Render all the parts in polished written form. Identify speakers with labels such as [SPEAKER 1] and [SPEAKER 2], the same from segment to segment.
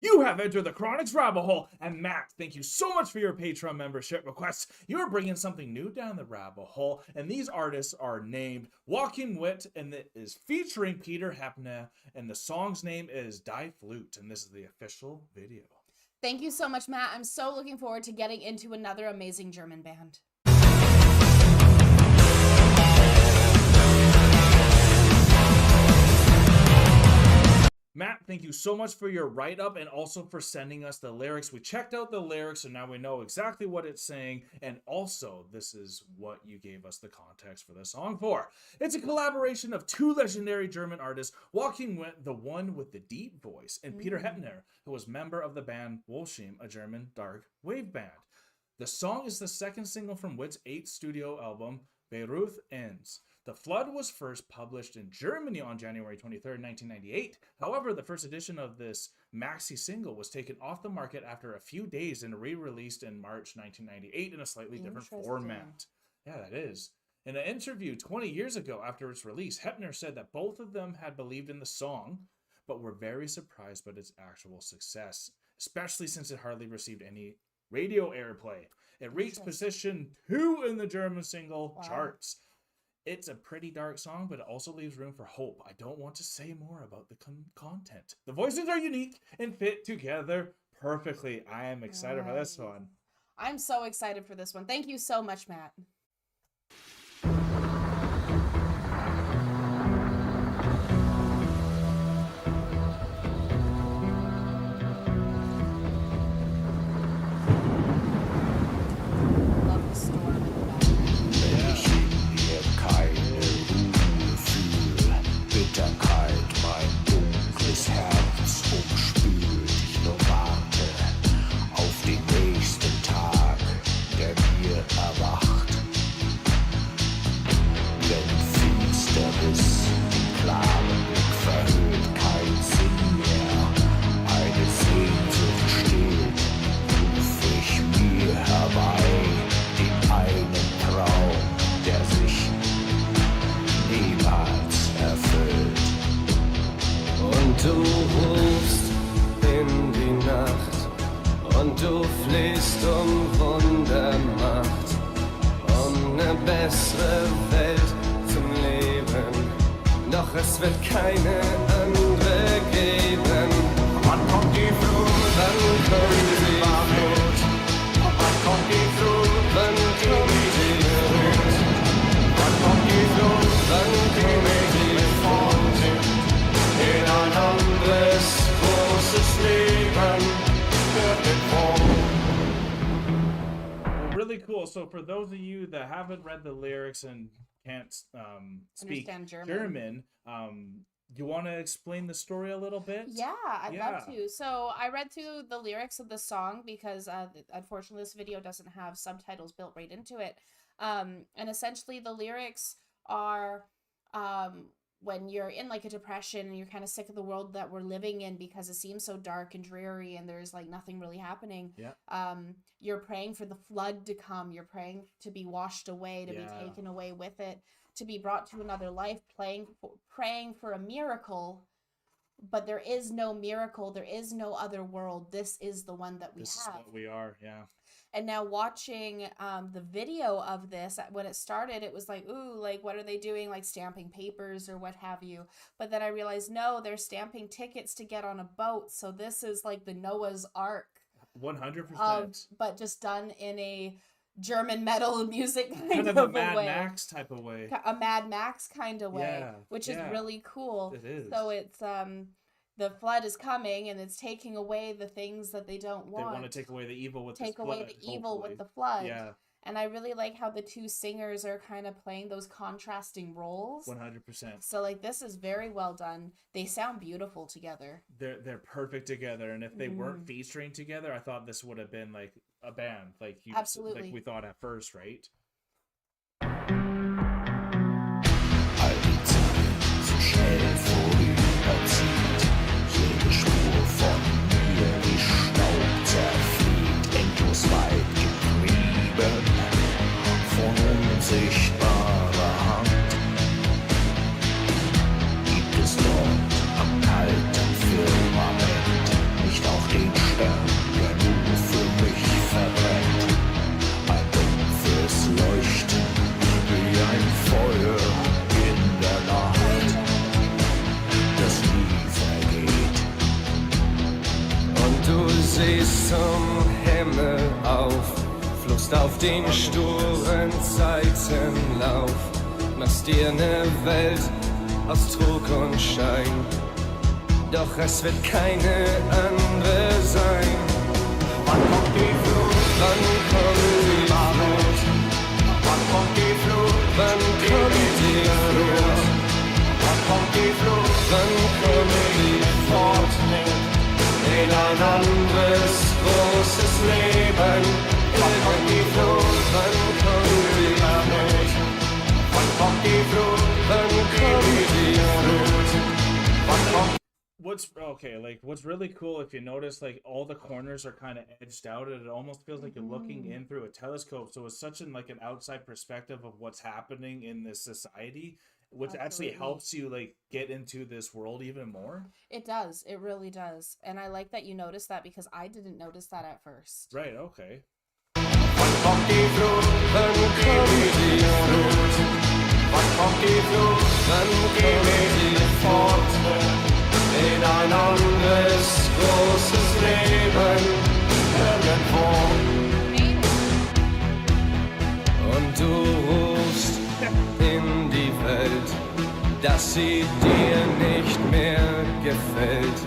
[SPEAKER 1] You have entered the Chronic's rabbit hole, and Matt, thank you so much for your Patreon membership requests. You are bringing something new down the rabbit hole, and these artists are named Joachim, Witt, and it is featuring Peter Heppner, and the song's name is Die Flut, and this is the official video.
[SPEAKER 2] Thank you so much, Matt. I'm so looking forward to getting into another amazing German band.
[SPEAKER 1] Matt, thank you so much for your write-up and also for sending us the lyrics. We checked out the lyrics, so now we know exactly what it's saying. And also, this is what you gave us the context for the song for. It's a collaboration of two legendary German artists, Joachim Witt, the one with the deep voice, and Peter Heppner, who was member of the band Joachim, a German dark wave band. The song is the second single from Witt's 8th studio album, Beirut Ends. The Flood was first published in Germany on January 23rd, 1998. However, the first edition of this maxi single was taken off the market after a few days and re-released in March 1998 in a slightly different format. Yeah, that is. In an interview 20 years ago after its release, Heppner said that both of them had believed in the song, but were very surprised by its actual success, especially since it hardly received any radio airplay. It reached position 2 in the German single charts. It's a pretty dark song, but it also leaves room for hope. I don't want to say more about the content. The voices are unique and fit together perfectly. I am excited for this one.
[SPEAKER 2] I'm so excited for this one. Thank you so much, Matt. Love the storm in the
[SPEAKER 3] Bitterkeit, mein dunkles Herz umspült. Ich nur warte auf den nächsten Tag, der mir erwacht. Wenn Finsternis den klaren Blick verhüllt, kein Sinn mehr, eine Sehnsucht stillt, ruf ich mir herbei den einen Traum, der sich niemals erfüllt. Und du rufst in die Nacht und du flehst um Wundermacht, um eine bessere Welt zum Leben. Doch es wird keine andere geben. Wann kommt die Flut? Wann kommt die Flut? Wann kommt die Flut? Wann kommt die Flut? Wann kommt die Flut? Wann kommt die Flut? In ein anderes großes Leben wird entworfen.
[SPEAKER 1] Really cool. So for those of you that haven't read the lyrics and can't speak German, you want to explain the story a little bit?
[SPEAKER 2] Yeah, I'd love to. So I read through the lyrics of the song because unfortunately this video doesn't have subtitles built right into it. And essentially the lyrics are when you're in like a depression and you're kind of sick of the world that we're living in because it seems so dark and dreary and there's like nothing really happening. You're praying for the flood to come. You're praying to be washed away, to be taken away with it, to be brought to another life, praying for a miracle. But there is no miracle. There is no other world. This is the one that we have.
[SPEAKER 1] This is what we are, yeah.
[SPEAKER 2] And now watching the video of this, when it started, it was like, ooh, like, what are they doing? Like stamping papers or what have you. But then I realized, no, they're stamping tickets to get on a boat. So this is like the Noah's Ark.
[SPEAKER 1] 100%.
[SPEAKER 2] But just done in a German metal music
[SPEAKER 1] kind of a Mad Max type of way.
[SPEAKER 2] A Mad Max kind of way, which is really cool.
[SPEAKER 1] It is.
[SPEAKER 2] So it's the flood is coming and it's taking away the things that they don't want.
[SPEAKER 1] They want to take away the evil with
[SPEAKER 2] the evil with the flood.
[SPEAKER 1] Yeah.
[SPEAKER 2] And I really like how the two singers are kind of playing those contrasting roles.
[SPEAKER 1] 100%.
[SPEAKER 2] So like this is very well done. They sound beautiful together.
[SPEAKER 1] They're perfect together. And if they weren't featuring together, I thought this would have been like a band, like
[SPEAKER 2] absolutely,
[SPEAKER 1] like we thought at first, right?
[SPEAKER 3] Von unsichtbarer Hand gibt es dort am kalten Firmament nicht auch siehst zum Himmel auf, fluchst auf den sturen Zeitenlauf, machst dir ne Welt aus Trug und Schein, doch es wird keine andere sein. Wann kommt die Flut? Wann kommt die Flut? Wann kommt die Flut? Wann kommt die Flut? Wann kommt die Flut? Wann kommt die Flut? In ein anderes großes Leben. Wann kommt die Flut? Wann kommt die Flut? Wann kommt die Flut? Wann kommt die Flut? Wann kommt
[SPEAKER 1] what's really cool, if you notice, like all the corners are kind of edged out, and it almost feels like you're looking in through a telescope. So it's such like an outside perspective of what's happening in this society, which actually helps you like get into this world even more.
[SPEAKER 2] It does. It really does. And I like that you noticed that, because I didn't notice that at first.
[SPEAKER 1] Right. Okay.
[SPEAKER 3] Wann kommt die Flut? Wann kommt die Flut? Wann kommt die Flut? Wann kommt die fort? In ein anderes großes Leben irgendwo. Und du rufst in die Welt, dass sie dir nicht mehr gefällt.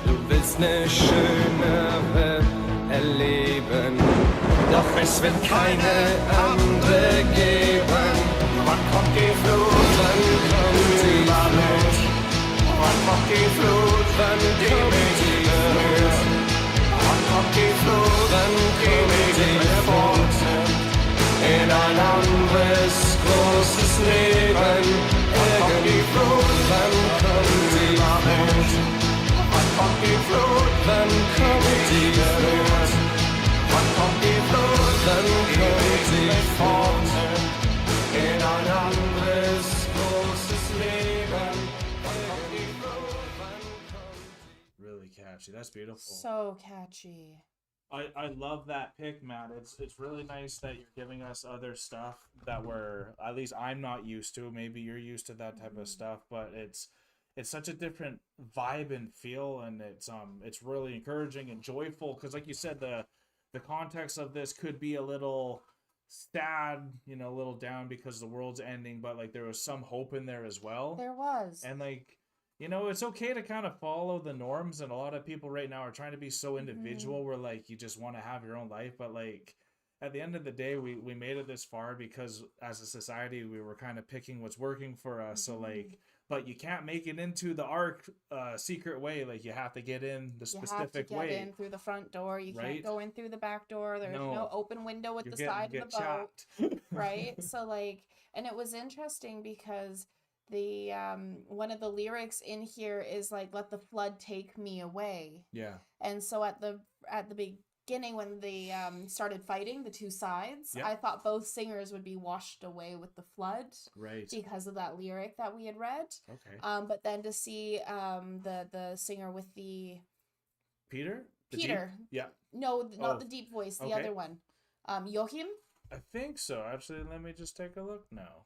[SPEAKER 3] Du willst ne schönere erleben, doch es wird keine andere geben. Wann kommt die Flut? Wann kommt die Flut? Wann kommt die Flut? Wann kommt die Flut? Wann kommt die Flut? Wann kommt die Flut? In ein anderes großes Leben. Wann kommt die Flut? Wann kommt die Flut? Wann kommt die Flut? Wann kommt die Flut? Wann kommt die Flut? Wann kommt die Flut? In ein anderes großes Leben.
[SPEAKER 1] Really catchy. That's beautiful.
[SPEAKER 2] So catchy.
[SPEAKER 1] I love that pick, Matt. It's really nice that you're giving us other stuff that we're, at least I'm not used to. Maybe you're used to that type of stuff, but it's such a different vibe and feel, and it's really encouraging and joyful, because like you said, the context of this could be a little sad, you know, a little down because the world's ending, but like there was some hope in there as well.
[SPEAKER 2] There was.
[SPEAKER 1] And like, you know, it's okay to kind of follow the norms, and a lot of people right now are trying to be so individual where like you just want to have your own life, but like at the end of the day, we made it this far because as a society we were kind of picking what's working for us. So like, but you can't make it into the ark secret way. Like you have to get in the specific way.
[SPEAKER 2] You have to get in through the front door. You can't go in through the back door. There's no open window at the side of the boat. Right? So like, and it was interesting because the one of the lyrics in here is like, let the flood take me away.
[SPEAKER 1] Yeah.
[SPEAKER 2] And so at the beginning, when they started fighting the two sides, I thought both singers would be washed away with the flood,
[SPEAKER 1] right,
[SPEAKER 2] because of that lyric that we had read.
[SPEAKER 1] Okay.
[SPEAKER 2] But then to see the singer with the
[SPEAKER 1] Peter,
[SPEAKER 2] yeah, no, not the deep voice, the other one, Joachim,
[SPEAKER 1] I think so. Actually, let me just take a look now.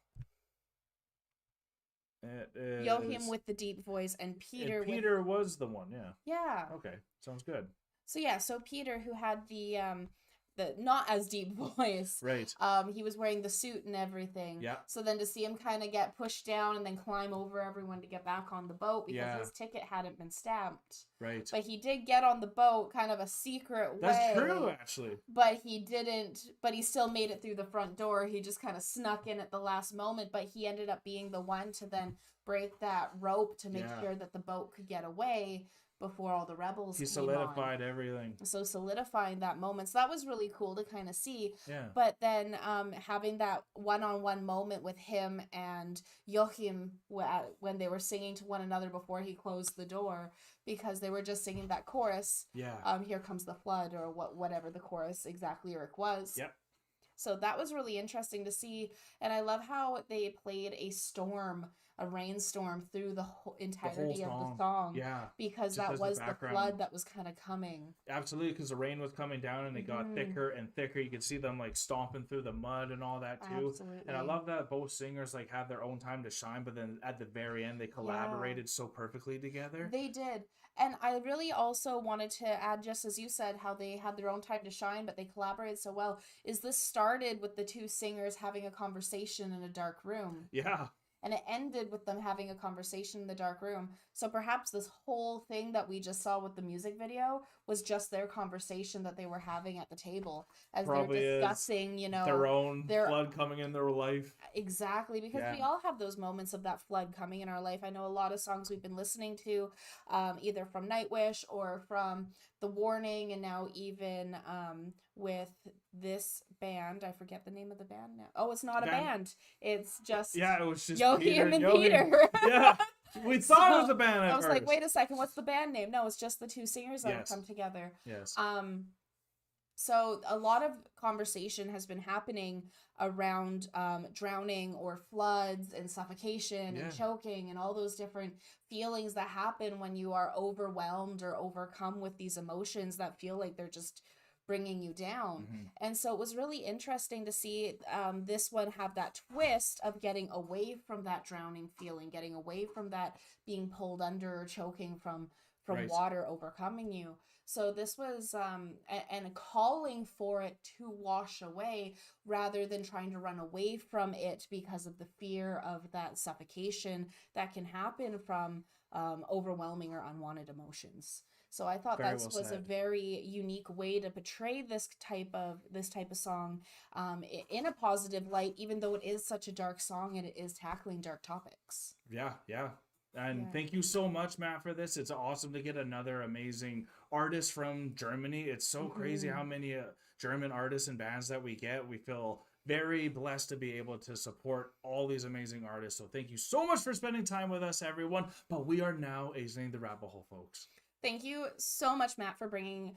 [SPEAKER 1] It is
[SPEAKER 2] Joachim with the deep voice, and Peter
[SPEAKER 1] was the one. Yeah. Okay, sounds good.
[SPEAKER 2] So yeah, so Peter, who had the not as deep voice,
[SPEAKER 1] right?
[SPEAKER 2] He was wearing the suit and everything.
[SPEAKER 1] Yeah.
[SPEAKER 2] So then to see him kind of get pushed down and then climb over everyone to get back on the boat because his ticket hadn't been stamped.
[SPEAKER 1] Right.
[SPEAKER 2] But he did get on the boat, kind of a secret way.
[SPEAKER 1] That's true, actually.
[SPEAKER 2] But he didn't. But he still made it through the front door. He just kind of snuck in at the last moment. But he ended up being the one to then break that rope to make sure that the boat could get away before all the rebels came
[SPEAKER 1] solidified everything.
[SPEAKER 2] So solidifying that moment. So that was really cool to kind of see.
[SPEAKER 1] Yeah.
[SPEAKER 2] But then having that one-on-one moment with him and Joachim when they were singing to one another before he closed the door, because they were just singing that chorus.
[SPEAKER 1] Yeah.
[SPEAKER 2] Here comes the flood, or whatever the chorus exact lyric was.
[SPEAKER 1] Yep.
[SPEAKER 2] So that was really interesting to see. And I love how they played a storm a rainstorm through the whole
[SPEAKER 1] The
[SPEAKER 2] entirety
[SPEAKER 1] whole
[SPEAKER 2] of the song.
[SPEAKER 1] Yeah.
[SPEAKER 2] Because
[SPEAKER 1] Just
[SPEAKER 2] that
[SPEAKER 1] as
[SPEAKER 2] was the
[SPEAKER 1] background.
[SPEAKER 2] flood that was kind of coming.
[SPEAKER 1] Absolutely, because the rain was coming down and it got thicker and thicker. You could see them like stomping through the mud and all that too.
[SPEAKER 2] Absolutely.
[SPEAKER 1] And I love that both singers like had their own time to shine, but then at the very end they collaborated so perfectly together.
[SPEAKER 2] They did. And I really also wanted to add, just as you said, how they had their own time to shine, but they collaborated so well, is this started with the two singers having a conversation in a dark room.
[SPEAKER 1] Yeah.
[SPEAKER 2] And it ended with them having a conversation in the dark room. So perhaps this whole thing that we just saw with the music video was just their conversation that they were having at the table as
[SPEAKER 1] Probably
[SPEAKER 2] they're discussing, you know,
[SPEAKER 1] their own flood coming in their life.
[SPEAKER 2] Exactly, because we all have those moments of that flood coming in our life. I know a lot of songs we've been listening to, either from Nightwish or from The Warning, and now even with this band. I forget the name of the band now. Oh, it's not a band. It's just
[SPEAKER 1] it was just
[SPEAKER 2] Joachim and Peter.
[SPEAKER 1] Yeah, we thought it was a band at
[SPEAKER 2] I was
[SPEAKER 1] first.
[SPEAKER 2] like, wait a second, what's the band name? No, it's just the two singers that have come together.
[SPEAKER 1] Yes.
[SPEAKER 2] So a lot of conversation has been happening around drowning or floods and suffocation and choking and all those different feelings that happen when you are overwhelmed or overcome with these emotions that feel like they're just bringing you down. And so it was really interesting to see this one have that twist of getting away from that drowning feeling, getting away from that being pulled under or choking from water overcoming you. So this was and calling for it to wash away rather than trying to run away from it because of the fear of that suffocation that can happen from overwhelming or unwanted emotions. So I thought that was a very unique way to portray this type of song in a positive light, even though it is such a dark song and it is tackling dark topics.
[SPEAKER 1] Yeah. And thank you so much, Matt, for this. It's awesome to get another amazing artist from Germany. It's so crazy how many German artists and bands that we get. We feel very blessed to be able to support all these amazing artists. So thank you so much for spending time with us, everyone. But we are now exiting the rabbit hole, folks.
[SPEAKER 2] Thank you so much, Matt, for bringing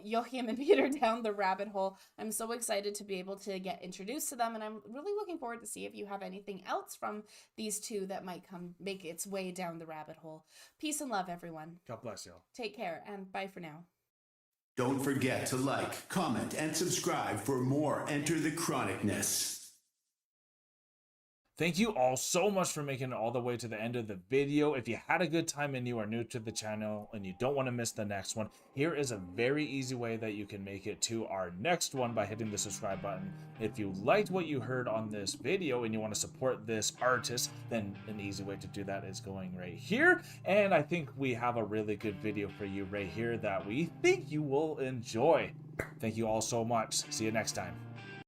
[SPEAKER 2] Joachim and Peter down the rabbit hole. I'm so excited to be able to get introduced to them, and I'm really looking forward to see if you have anything else from these two that might make its way down the rabbit hole. Peace and love, everyone.
[SPEAKER 1] God bless y'all.
[SPEAKER 2] Take care, and bye for now.
[SPEAKER 4] Don't forget to like, comment, and subscribe for more Enter the Chronicness.
[SPEAKER 1] Thank you all so much for making it all the way to the end of the video. If you had a good time and you are new to the channel and you don't want to miss the next one, here is a very easy way that you can make it to our next one by hitting the subscribe button. If you liked what you heard on this video and you want to support this artist, then an easy way to do that is going right here. And I think we have a really good video for you right here that we think you will enjoy. Thank you all so much. See you next time.